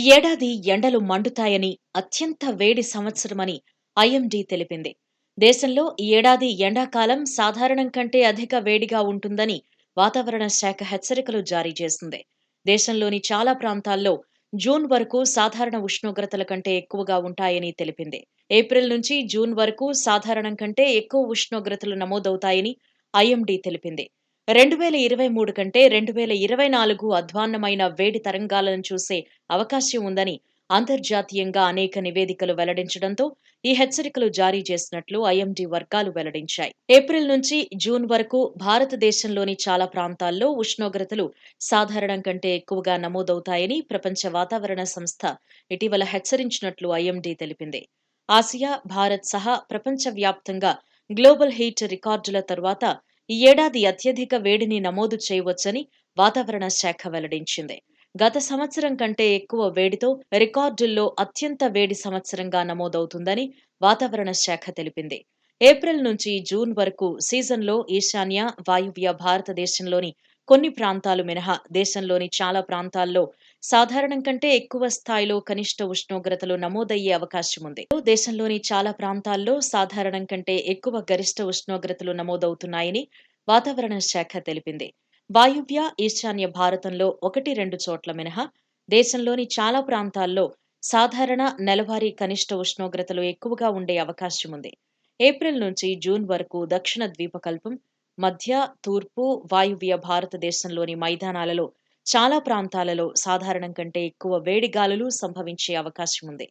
ఈ ఏడాది ఎండలు మండుతాయని, అత్యంత వేడి సంవత్సరమని ఐఎండీ తెలిపింది. దేశంలో ఈ ఏడాది ఎండాకాలం సాధారణం కంటే అధిక వేడిగా ఉంటుందని వాతావరణ శాఖ హెచ్చరికలు జారీ చేసింది. దేశంలోని చాలా ప్రాంతాల్లో జూన్ వరకు సాధారణ ఉష్ణోగ్రతల కంటే ఎక్కువగా ఉంటాయని తెలిపింది. ఏప్రిల్ నుంచి జూన్ వరకు సాధారణం కంటే ఎక్కువ ఉష్ణోగ్రతలు నమోదవుతాయని ఐఎండీ తెలిపింది. 2023 కంటే 2024 అధ్వాన్నమైన వేడి తరంగాలను చూసే అవకాశం ఉందని అంతర్జాతీయంగా అనేక నివేదికలు వెల్లడించడంతో ఈ హెచ్చరికలు జారీ చేసినట్లు ఐఎండీ వర్గాలు వెల్లడించాయి. ఏప్రిల్ నుంచి జూన్ వరకు భారతదేశంలోని చాలా ప్రాంతాల్లో ఉష్ణోగ్రతలు సాధారణం కంటే ఎక్కువగా నమోదవుతాయని ప్రపంచ వాతావరణ సంస్థ ఇటీవల హెచ్చరించినట్లు ఐఎండీ తెలిపింది. ఆసియా, భారత్ సహా ప్రపంచవ్యాప్తంగా గ్లోబల్ హీట్ రికార్డుల తరువాత ఈ ఏడాది అత్యధిక వేడిని నమోదు చేయవచ్చని వాతావరణ శాఖ వెల్లడించింది. గత సంవత్సరం కంటే ఎక్కువ వేడితో రికార్డుల్లో అత్యంత వేడి సంవత్సరంగా నమోదవుతుందని వాతావరణ శాఖ తెలిపింది. ఏప్రిల్ నుంచి జూన్ వరకు సీజన్లో ఈశాన్య, వాయువ్య భారతదేశంలోని కొన్ని ప్రాంతాలు మినహా దేశంలోని చాలా ప్రాంతాల్లో సాధారణం కంటే ఎక్కువ స్థాయిలో కనిష్ట ఉష్ణోగ్రతలు నమోదయ్యే అవకాశం ఉంది. దేశంలోని చాలా ప్రాంతాల్లో సాధారణం కంటే ఎక్కువ గరిష్ట ఉష్ణోగ్రతలు నమోదవుతున్నాయని వాతావరణ శాఖ తెలిపింది. వాయువ్య, ఈశాన్య భారతంలో 1-2 చోట్ల మినహా దేశంలోని చాలా ప్రాంతాల్లో సాధారణ నెలవారీ కనిష్ట ఉష్ణోగ్రతలు ఎక్కువగా ఉండే అవకాశం ఉంది. ఏప్రిల్ నుంచి జూన్ వరకు దక్షిణ ద్వీపకల్పం, మధ్య, తూర్పు, వాయువ్య భారతదేశంలోని మైదానాలలో చాలా ప్రాంతాలలో సాధారణం కంటే ఎక్కువ వేడి గాలులు సంభవించే అవకాశం ఉంది.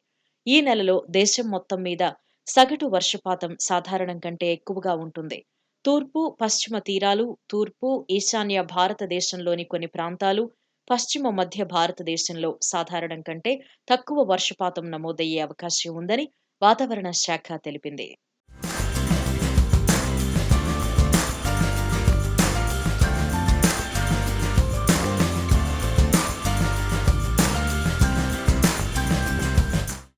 ఈ నెలలో దేశం మొత్తం మీద సగటు వర్షపాతం సాధారణం కంటే ఎక్కువగా ఉంటుంది. తూర్పు, పశ్చిమ తీరాలు, తూర్పు, ఈశాన్య భారతదేశంలోని కొన్ని ప్రాంతాలు, పశ్చిమ మధ్య భారతదేశంలో సాధారణం కంటే తక్కువ వర్షపాతం నమోదయ్యే అవకాశం ఉందని వాతావరణ శాఖ తెలిపింది.